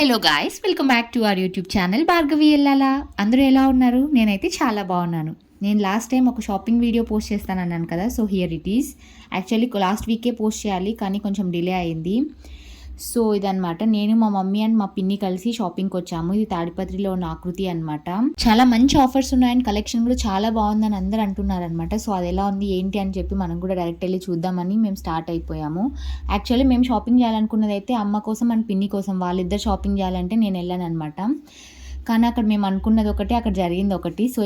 Hello guys, welcome back to our YouTube channel Bhargavi Ellala. అందరూ ఎలా ఉన్నారు? నేనైతే చాలా బాగున్నాను. నేను లాస్ట్ టైం ఒక షాపింగ్ వీడియో పోస్ట్ చేస్తానన్నాను కదా, so here it is. Actually last వీకే పోస్ట్ చేయాలి, కానీ కొంచెం డిలే అయింది. సో ఇదనమాట, నేను మా మమ్మీ అండ్ మా పిన్ని కలిసి షాపింగ్కి వచ్చాము. ఇది తాడిపత్రిలో ఉన్న ఆకృతి అనమాట. చాలా మంచి ఆఫర్స్ ఉన్నాయని, కలెక్షన్ కూడా చాలా బాగుందని అందరూ అంటున్నారనమాట. సో అది ఎలా ఉంది ఏంటి అని చెప్పి మనం కూడా డైరెక్ట్ వెళ్ళి చూద్దామని మేము స్టార్ట్ అయిపోయాము. యాక్చువల్లీ మేము షాపింగ్ చేయాలనుకున్నది అయితే అమ్మ కోసం అండ్ పిన్ని కోసం. వాళ్ళిద్దరు షాపింగ్ చేయాలంటే నేను వెళ్ళాను అనమాట. కానీ అక్కడ మేము అనుకున్నది ఒకటి, అక్కడ జరిగింది ఒకటి. సో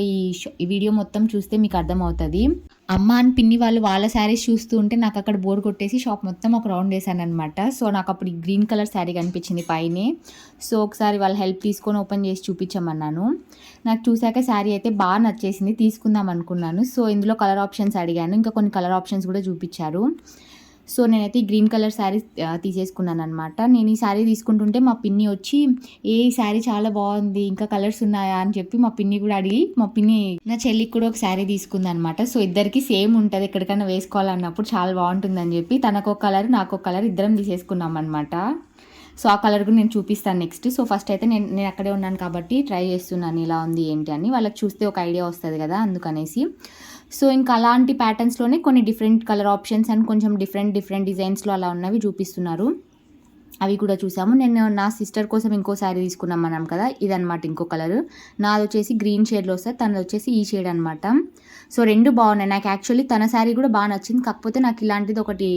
ఈ వీడియో మొత్తం చూస్తే మీకు అర్థమవుతుంది. అమ్మ అండ్ పిన్ని వాళ్ళ శారీస్ చూస్తూ ఉంటే నాకు అక్కడ బోర్ కొట్టేసి షాప్ మొత్తం ఒక రౌండ్ వేసాను అనమాట. సో నాకు అప్పుడు ఈ గ్రీన్ కలర్ శారీ కనిపించింది పైనే. సో ఒకసారి వాళ్ళ హెల్ప్ తీసుకొని ఓపెన్ చేసి చూపించమన్నాను. నాకు చూశాక శారీ అయితే బాగా నచ్చేసింది, తీసుకుందాం అనుకున్నాను. సో ఇందులో కలర్ ఆప్షన్స్ అడిగాను, ఇంకా కొన్ని కలర్ ఆప్షన్స్ కూడా చూపించారు. సో నేనైతే ఈ గ్రీన్ కలర్ శారీ తీసేసుకున్నాను అనమాట. నేను ఈ శారీ తీసుకుంటుంటే మా పిన్ని వచ్చి, ఈ శారీ చాలా బాగుంది, ఇంకా కలర్స్ ఉన్నాయా అని చెప్పి మా పిన్ని కూడా అడిగి, మా పిన్ని నా చెల్లికి కూడా ఒక శారీ తీసుకుంది అనమాట. సో ఇద్దరికి సేమ్ ఉంటుంది, ఎక్కడికైనా వేసుకోవాలన్నప్పుడు చాలా బాగుంటుందని చెప్పి తనకు ఒక కలర్ నాకు ఒక కలర్ ఇద్దరం తీసేసుకున్నాం అనమాట. సో ఆ కలర్ కూడా నేను చూపిస్తాను నెక్స్ట్. సో ఫస్ట్ అయితే నేను అక్కడే ఉన్నాను కాబట్టి ట్రై చేస్తున్నాను ఇలా ఉంది ఏంటి అని. వాళ్ళకి చూస్తే ఒక ఐడియా వస్తుంది కదా, అందుకనేసి. సో ఇంకా అలాంటి ప్యాటర్న్స్లోనే కొన్ని డిఫరెంట్ కలర్ ఆప్షన్స్ అండ్ కొంచెం డిఫరెంట్ డిజైన్స్లో అలా ఉన్నవి చూపిస్తున్నారు. అవి కూడా చూసాము. నేను నా సిస్టర్ కోసం ఇంకో శారీ తీసుకున్నాం మనం కదా, ఇదనమాట ఇంకో కలర్. నాది వచ్చేసి గ్రీన్ షేడ్లో వస్తుంది, తనది వచ్చేసి ఈ షేడ్ అనమాట. సో రెండు బాగున్నాయి. నాకు యాక్చువల్లీ తన శారీ కూడా బాగా నచ్చింది, కాకపోతే నాకు ఇలాంటిది ఒకటి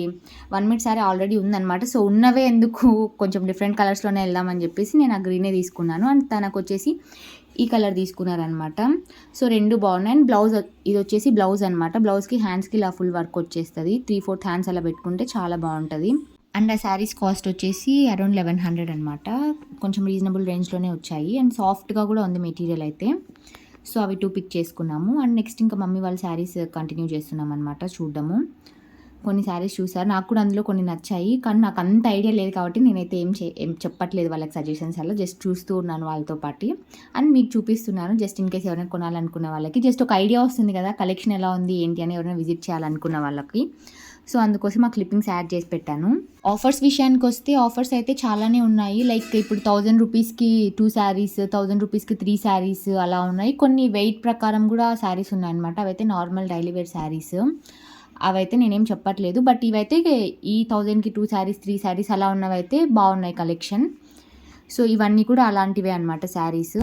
1 మీటర్ శారీ ఆల్రెడీ ఉందన్నమాట. సో ఉన్నవే ఎందుకు, కొంచెం డిఫరెంట్ కలర్స్లోనే వెళ్దామని చెప్పేసి నేను ఆ గ్రీనే తీసుకున్నాను. అండ్ తనకు వచ్చేసి ఈ కలర్ తీసుకున్నారనమాట. సో రెండు బాగున్నాయి. అండ్ బ్లౌజ్, ఇది వచ్చేసి బ్లౌజ్ అనమాట. బ్లౌజ్కి హ్యాండ్స్కి ఇలా ఫుల్ వర్క్ వచ్చేస్తుంది. 3/4 హ్యాండ్స్ అలా పెట్టుకుంటే చాలా బాగుంటుంది. అండ్ ఆ శారీస్ కాస్ట్ వచ్చేసి అరౌండ్ 1100 అనమాట. కొంచెం రీజనబుల్ రేంజ్లోనే వచ్చాయి. అండ్ సాఫ్ట్గా కూడా ఉంది మెటీరియల్ అయితే. సో అవి 2 పిక్ చేసుకున్నాము. అండ్ నెక్స్ట్ ఇంకా మమ్మీ వాళ్ళ శారీస్ కంటిన్యూ చేస్తున్నాం అనమాట చూడడము. కొన్ని శారీస్ చూసారు, నాకు కూడా అందులో కొన్ని నచ్చాయి, కానీ నాకు అంత ఐడియా లేదు కాబట్టి నేనైతే ఏం చెప్పట్లేదు వాళ్ళకి సజెషన్స్. అలా జస్ట్ చూస్తూ ఉన్నాను వాళ్ళతో పాటు. అండ్ మీకు చూపిస్తున్నాను, జస్ట్ ఇన్ కేస్ ఎవరైనా కొనాలనుకున్న వాళ్ళకి జస్ట్ ఒక ఐడియా వస్తుంది కదా, కలెక్షన్ ఎలా ఉంది ఏంటి అని ఎవరైనా విజిట్ చేయాలనుకున్న వాళ్ళకి. సో అందుకోసం ఆ క్లిప్పింగ్స్ యాడ్ చేసి పెట్టాను. ఆఫర్స్ విషయానికి వస్తే ఆఫర్స్ అయితే చాలానే ఉన్నాయి. లైక్ ఇప్పుడు 1000 రూపీస్కి 2 శారీస్, 1000 రూపీస్కి 3 శారీస్ అలా ఉన్నాయి. కొన్ని వెయిట్ ప్రకారం కూడా శారీస్ ఉన్నాయన్నమాట. అవైతే నార్మల్ డైలీ వేర్ శారీస్, అవైతే నేనేం చెప్పట్లేదు. బట్ ఇవైతే ఈ 1000కి 2 శారీస్ 3 శారీస్ అలా ఉన్నవైతే బాగున్నాయి కలెక్షన్. సో ఇవన్నీ కూడా అలాంటివే అనమాట శారీస్.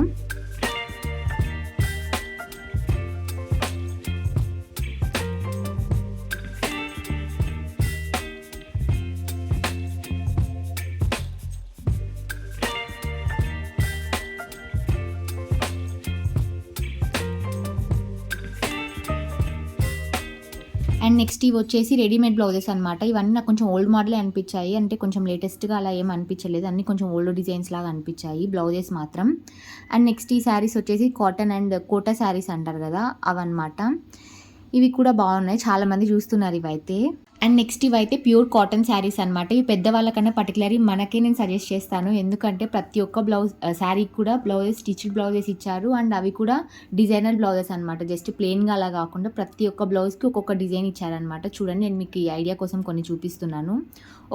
అండ్ నెక్స్ట్ ఇవి వచ్చేసి రెడీమేడ్ బ్లౌజెస్ అనమాట. ఇవన్నీ నాకు కొంచెం ఓల్డ్ మోడలే అనిపించాయి, అంటే కొంచెం లేటెస్ట్గా అలా ఏం అనిపించలేదు, అన్నీ కొంచెం ఓల్డ్ డిజైన్స్ లాగా అనిపించాయి బ్లౌజెస్ మాత్రం. అండ్ నెక్స్ట్ ఈ శారీస్ వచ్చేసి కాటన్ అండ్ కోటా శారీస్ అంటారు కదా, అవన్నమాట. ఇవి కూడా బాగున్నాయి, చాలామంది చూస్తున్నారు ఇవైతే. అండ్ నెక్స్ట్ ఇవైతే ప్యూర్ కాటన్ శారీస్ అనమాట. ఇవి పెద్దవాళ్ళకన్నా పర్టికులర్లీ మనకే నేను సజెస్ట్ చేస్తాను, ఎందుకంటే ప్రతి ఒక్క శారీకి కూడా బ్లౌజెస్ స్టిచ్డ్ బ్లౌజెస్ ఇచ్చారు. అండ్ అవి కూడా డిజైనర్ బ్లౌజెస్ అనమాట. జస్ట్ ప్లెయిన్గా అలా కాకుండా ప్రతి ఒక్క బ్లౌజ్కి ఒక్కొక్క డిజైన్ ఇచ్చారనమాట. చూడండి, నేను మీకు ఈ ఐడియా కోసం కొన్ని చూపిస్తున్నాను.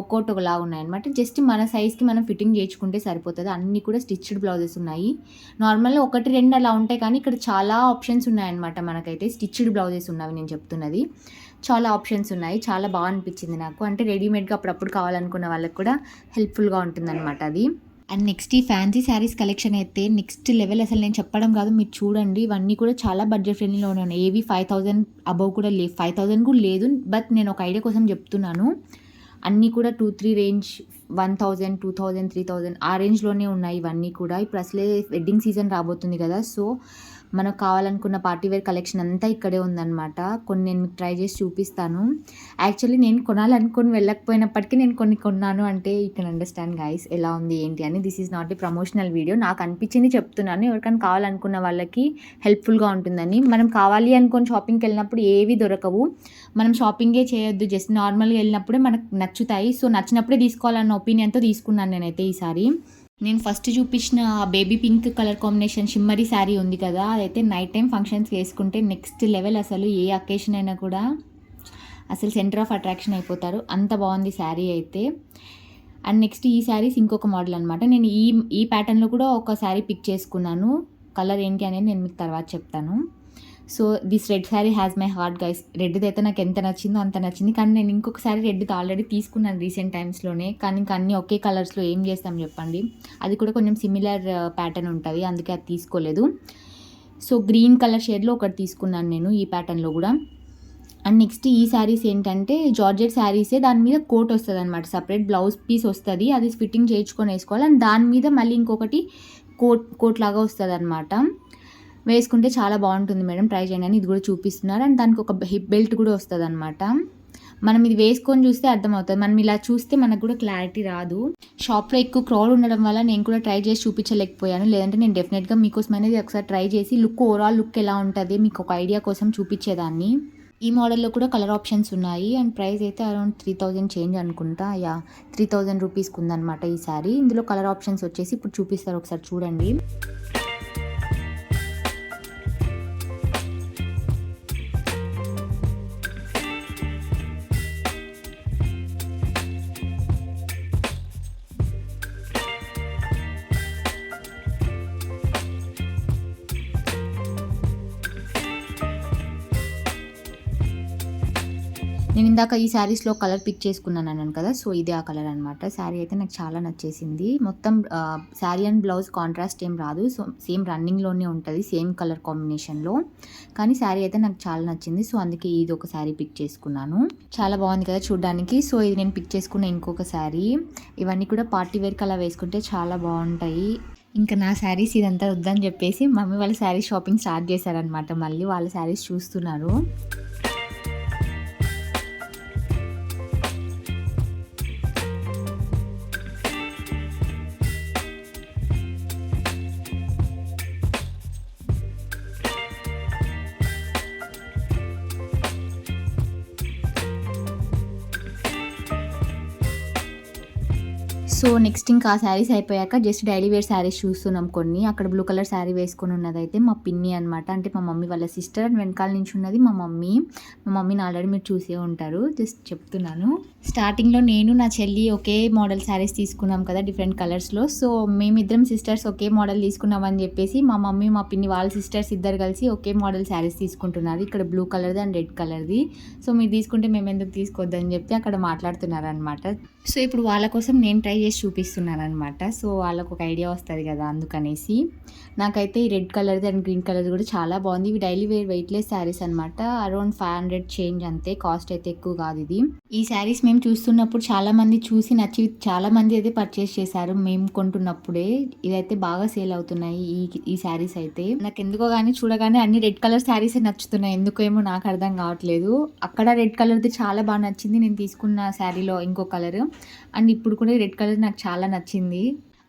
ఒక్కొక్కటి ఒకలా ఉన్నాయన్నమాట. జస్ట్ మన సైజ్కి మనం ఫిట్టింగ్ చేయించుకుంటే సరిపోతుంది. అన్నీ కూడా స్టిచ్డ్ బ్లౌజెస్ ఉన్నాయి. నార్మల్గా 1-2 అలా ఉంటాయి, కానీ ఇక్కడ చాలా ఆప్షన్స్ ఉన్నాయన్నమాట. మనకైతే స్టిచ్డ్ బ్లౌజెస్ ఉన్నవి నేను చెప్తున్నది, చాలా ఆప్షన్స్ ఉన్నాయి. చాలా బాగా అనిపించింది నాకు, అంటే రెడీమేడ్గా అప్పుడప్పుడు కావాలనుకున్న వాళ్ళకి కూడా హెల్ప్ఫుల్గా ఉంటుందన్నమాట అది. అండ్ నెక్స్ట్ ఈ ఫ్యాన్సీ శారీస్ కలెక్షన్ అయితే నెక్స్ట్ లెవెల్. అసలు నేను చెప్పడం కాదు, మీరు చూడండి, ఇవన్నీ కూడా చాలా బడ్జెట్ ఫ్రెండ్లీలో ఉన్నాయి. ఏవి 5000 అబవ్ కూడా 5000 కూడా లేదు. బట్ నేను ఒక ఐడియా కోసం చెప్తున్నాను. అన్నీ కూడా 2-3 రేంజ్, 1000, 2000, 3000 ఆ రేంజ్లోనే ఉన్నాయి ఇవన్నీ కూడా. ఇప్పుడు అసలే వెడ్డింగ్ సీజన్ రాబోతుంది కదా, సో మనకు కావాలనుకున్న పార్టీవేర్ కలెక్షన్ అంతా ఇక్కడే ఉందన్నమాట. కొన్ని నేను మీకు ట్రై చేసి చూపిస్తాను. యాక్చువల్లీ నేను కొనాలనుకుని వెళ్ళకపోయినప్పటికీ నేను కొన్ని కొన్నాను, అంటే యూ కెన్ అండర్స్టాండ్ గైస్ ఎలా ఉంది ఏంటి అని. This is not a promotional video, నాకు అనిపించింది చెప్తున్నాను. ఎవరికైనా కావాలనుకున్న వాళ్ళకి హెల్ప్ఫుల్గా ఉంటుందని. మనం కావాలి అనుకొని షాపింగ్కి వెళ్ళినప్పుడు ఏవి దొరకవు, మనం షాపింగే చేయొద్దు, జస్ట్ నార్మల్గా వెళ్ళినప్పుడే మనకు నచ్చుతాయి. సో నచ్చినప్పుడే తీసుకోవాలన్న ఒపీనియన్తో తీసుకున్నాను నేనైతే ఈసారి. నేను ఫస్ట్ చూపించిన baby pink colour combination shimmery sari ఉంది కదా, అదైతే నైట్ టైం ఫంక్షన్స్కి వేసుకుంటే నెక్స్ట్ లెవెల్. అసలు ఏ అకేషన్ అయినా కూడా అసలు సెంటర్ ఆఫ్ అట్రాక్షన్ అయిపోతారు, అంత బాగుంది శారీ అయితే. అండ్ నెక్స్ట్ ఈ శారీస్ ఇంకొక మోడల్ అనమాట. నేను ఈ ప్యాటర్న్లో కూడా ఒక శారీ పిక్ చేసుకున్నాను. కలర్ ఏంటి అనేది నేను మీకు తర్వాత చెప్తాను. So this red sari has my heart guys. Reddy అయితే నాకు ఎంత నచ్చిందో అంత నచ్చింది. కానీ నేను ఇంకొకసారి రెడ్ది ఆల్రెడీ తీసుకున్నాను రీసెంట్ టైమ్స్లోనే. కానీ ఇంకా అన్నీ ఒకే కలర్స్లో ఏం చేస్తాం చెప్పండి. అది కూడా కొంచెం సిమిలర్ ప్యాటర్న్ ఉంటుంది, అందుకే అది తీసుకోలేదు. సో గ్రీన్ కలర్ షేడ్లో ఒకటి తీసుకున్నాను నేను ఈ ప్యాటర్న్లో కూడా. అండ్ నెక్స్ట్ ఈ శారీస్ ఏంటంటే జార్జెట్ శారీసే, దాని మీద కోట్ వస్తుంది అనమాట, సపరేట్ బ్లౌజ్ పీస్ వస్తుంది, అది ఫిట్టింగ్ చేయించుకొని వేసుకోవాలి. అండ్ దాని మీద మళ్ళీ ఇంకొకటి కోట్ లాగా వస్తుంది అనమాట. వేసుకుంటే చాలా బాగుంటుంది మేడం, ట్రై చేయండి అని ఇది కూడా చూపిస్తున్నారు. అండ్ దానికి ఒక హిప్ బెల్ట్ కూడా వస్తుంది అనమాట. మనం ఇది వేసుకొని చూస్తే అర్థమవుతుంది, మనం ఇలా చూస్తే మనకు కూడా క్లారిటీ రాదు. షాప్లో ఎక్కువ క్రౌడ్ ఉండడం వల్ల నేను కూడా ట్రై చేసి చూపించలేకపోయాను, లేదంటే నేను డెఫినెట్గా మీకోసం అనేది ఒకసారి ట్రై చేసి ఓవరాల్ లుక్ ఎలా ఉంటుంది మీకు ఒక ఐడియా కోసం చూపించేదాన్ని. ఈ మోడల్లో కూడా కలర్ ఆప్షన్స్ ఉన్నాయి. అండ్ ప్రైస్ అయితే అరౌండ్ 3000 చేంజ్ అనుకుంటా, 3000 రూపీస్కి ఉందన్నమాట ఈ శారీ. ఇందులో కలర్ ఆప్షన్స్ వచ్చేసి ఇప్పుడు చూపిస్తారు, ఒకసారి చూడండి. నేను ఇందాక ఈ శారీస్లో కలర్ పిక్ చేసుకున్నాను అన్నాను కదా, సో ఇదే ఆ కలర్ అనమాట. శారీ అయితే నాకు చాలా నచ్చేసింది. మొత్తం శారీ అండ్ బ్లౌజ్ కాంట్రాస్ట్ ఏం రాదు, సో సేమ్ రన్నింగ్లోనే ఉంటుంది, సేమ్ కలర్ కాంబినేషన్లో. కానీ శారీ అయితే నాకు చాలా నచ్చింది, సో అందుకే ఇది ఒక శారీ పిక్ చేసుకున్నాను. చాలా బాగుంది కదా చూడడానికి. సో ఇది నేను పిక్ చేసుకున్న ఇంకొక శారీ. ఇవన్నీ కూడా పార్టీ వేర్ కలర్ వేసుకుంటే చాలా బాగుంటాయి. ఇంకా నా శారీస్ ఇదంతా వద్దని చెప్పేసి మమ్మీ వాళ్ళ శారీస్ షాపింగ్ స్టార్ట్ చేశారనమాట. మళ్ళీ వాళ్ళ శారీస్ చూస్తున్నారు. సో నెక్స్ట్ ఇంకా ఆ శారీస్ అయిపోయాక జస్ట్ డైలీ వేర్ శారీస్ చూస్తున్నాం కొన్ని. అక్కడ బ్లూ కలర్ శారీ వేసుకొని ఉన్నదైతే మా పిన్ని అనమాట, అంటే మా మమ్మీ వాళ్ళ సిస్టర్. అండ్ వెనకాల నుంచి ఉన్నది మా మమ్మీని ఆల్రెడీ మీరు చూసే ఉంటారు, జస్ట్ చెప్తున్నాను. స్టార్టింగ్లో నేను నా చెల్లి ఒకే మోడల్ శారీస్ తీసుకున్నాం కదా డిఫరెంట్ కలర్స్లో. సో మేమిద్దరం సిస్టర్స్ ఒకే మోడల్ తీసుకున్నామని చెప్పేసి మా మమ్మీ మా పిన్ని వాళ్ళ సిస్టర్స్ ఇద్దరు కలిసి ఒకే మోడల్ శారీస్ తీసుకుంటున్నారు. ఇక్కడ బ్లూ కలర్ది అండ్ రెడ్ కలర్ది. సో మీరు తీసుకుంటే మేము ఎందుకు తీసుకోవద్దని చెప్పి అక్కడ మాట్లాడుతున్నారు అనమాట. సో ఇప్పుడు వాళ్ళ కోసం నేను ట్రై చేసి చూపిస్తున్నాను అనమాట. సో వాళ్ళకు ఒక ఐడియా వస్తుంది కదా అందుకనేసి. నాకైతే ఈ రెడ్ కలర్ది అండ్ గ్రీన్ కలర్ది కూడా చాలా బాగుంది. ఇవి డైలీ వేర్ వెయిట్లెస్ శారీస్ అనమాట. అరౌండ్ 500 చేంజ్ అంతే, కాస్ట్ అయితే ఎక్కువ కాదు ఇది. ఈ శారీస్ మేము చూస్తున్నప్పుడు చాలా మంది చూసి నచ్చి చాలా మంది అయితే పర్చేస్ చేశారు మేము కొంటున్నప్పుడే. ఇదైతే బాగా సేల్ అవుతున్నాయి ఈ శారీస్ అయితే. నాకు ఎందుకో కానీ చూడగానే అన్ని రెడ్ కలర్ శారీసే నచ్చుతున్నాయి, ఎందుకేమో నాకు అర్థం కావట్లేదు. అక్కడ రెడ్ కలర్ది చాలా బాగా నచ్చింది, నేను తీసుకున్న శారీలో ఇంకో కలర్. అండ్ ఇప్పుడు కూడా రెడ్ కలర్ నాకు చాలా నచ్చింది.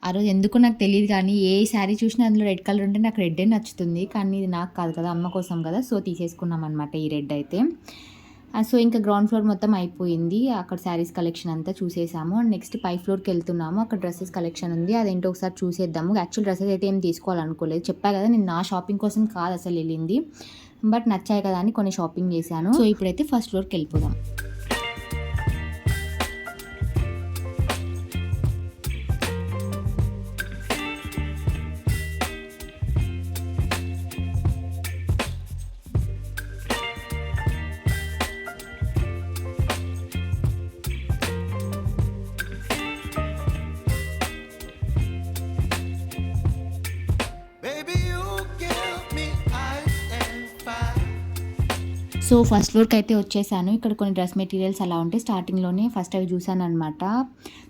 ఆ రోజు ఎందుకు నాకు తెలియదు, కానీ ఏ శారీ చూసినా అందులో రెడ్ కలర్ ఉంటే నాకు రెడ్డే నచ్చుతుంది. కానీ ఇది నాకు కాదు కదా, అమ్మ కోసం కదా, సో తీసేసుకున్నాం అనమాట ఈ రెడ్ అయితే. సో ఇంకా గ్రౌండ్ ఫ్లోర్ మొత్తం అయిపోయింది, అక్కడ శారీస్ కలెక్షన్ అంతా చూసేసాము. అండ్ నెక్స్ట్ పై ఫ్లోర్కి వెళ్తున్నాము, అక్కడ డ్రెస్సెస్ కలెక్షన్ ఉంది, అదేంటో ఒకసారి చూసేద్దాము. యాక్చువల్ డ్రెస్సెస్ అయితే ఏం తీసుకోవాలనుకోలేదు, చెప్పా కదా నేను నా షాపింగ్ కోసం కాదు అసలు వెళ్ళింది, బట్ నచ్చాయి కదా అని కొన్ని షాపింగ్ చేశాను. సో ఇప్పుడైతే ఫస్ట్ ఫ్లోర్కి వెళ్ళిపోదాం. సో ఫస్ట్ ఫ్లోర్కి అయితే వచ్చేసాను. ఇక్కడ కొన్ని డ్రెస్ మెటీరియల్స్ అలా ఉంటే స్టార్టింగ్లోనే ఫస్ట్ అవి చూసాను అనమాట.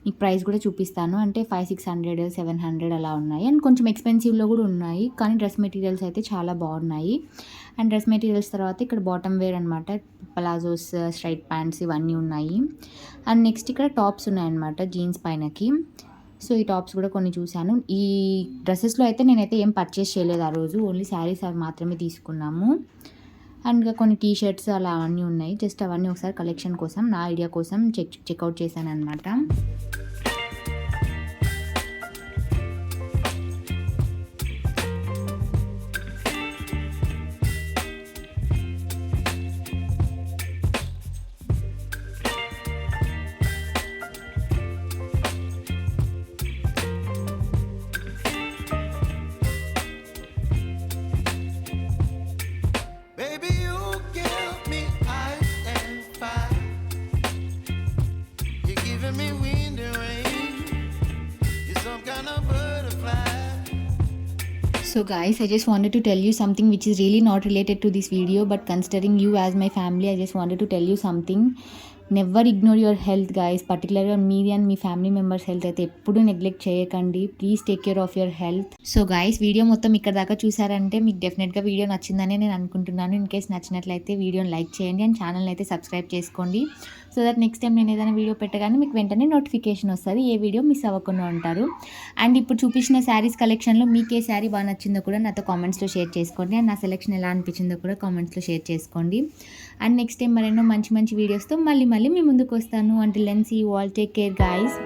మీకు ప్రైస్ కూడా చూపిస్తాను, అంటే 500, 600, 700 అలా ఉన్నాయి. అండ్ కొంచెం ఎక్స్పెన్సివ్లో కూడా ఉన్నాయి, కానీ డ్రెస్ మెటీరియల్స్ అయితే చాలా బాగున్నాయి. అండ్ డ్రెస్ మెటీరియల్స్ తర్వాత ఇక్కడ బాటమ్ వేర్ అనమాట, ప్లాజోస్, స్ట్రైట్ ప్యాంట్స్ ఇవన్నీ ఉన్నాయి. అండ్ నెక్స్ట్ ఇక్కడ టాప్స్ ఉన్నాయన్నమాట జీన్స్ పైనకి. సో ఈ టాప్స్ కూడా కొన్ని చూశాను. ఈ డ్రెస్సెస్లో అయితే నేనైతే ఏం పర్చేస్ చేయలేదు ఆ రోజు, ఓన్లీ శారీస్ అవి మాత్రమే తీసుకున్నాము. అండ్ కొన్ని టీ షర్ట్స్ అలా అవన్నీ ఉన్నాయి, జస్ట్ అవన్నీ ఒకసారి కలెక్షన్ కోసం నా ఐడియా కోసం చెక్అవుట్ చేశాను అనమాట. So guys, I just wanted to tell you something which is really not related to this video, but considering you as my family, I just wanted to tell you something. Never ignore your health guys, పర్టికులర్గా మీది and me family members health అయితే ఎప్పుడూ neglect చేయకండి. Please take care of your health. So guys, video మొత్తం ఇక్కడ దాకా చూసారంటే మీకు డెఫినెట్గా వీడియో నచ్చిందని నేను అనుకుంటున్నాను. ఇన్ కేస్ నచ్చినట్లయితే వీడియోని లైక్ చేయండి అండ్ ఛానల్ని అయితే సబ్స్క్రైబ్ చేసుకోండి. సో దట్ నెక్స్ట్ టైం నేను ఏదైనా వీడియో పెట్టగానే మీకు వెంటనే నోటిఫికేషన్ వస్తుంది, ఏ వీడియో మిస్ అవ్వకుండా ఉంటారు. అండ్ ఇప్పుడు చూపించిన శారీస్ కలెక్షన్లో మీకు ఏ శారీ బాగా నచ్చిందో కూడా నాతో కామెంట్స్లో షేర్ చేసుకోండి. అండ్ నా సెలెక్షన్ ఎలా అనిపించిందో కూడా కామెంట్స్లో షేర్ చేసుకోండి. అండ్ నెక్స్ట్ టైం మరెన్నో మంచి మంచి వీడియోస్తో మళ్ళీ మీ ముందుకు వస్తాను. Until then see you all, take care guys.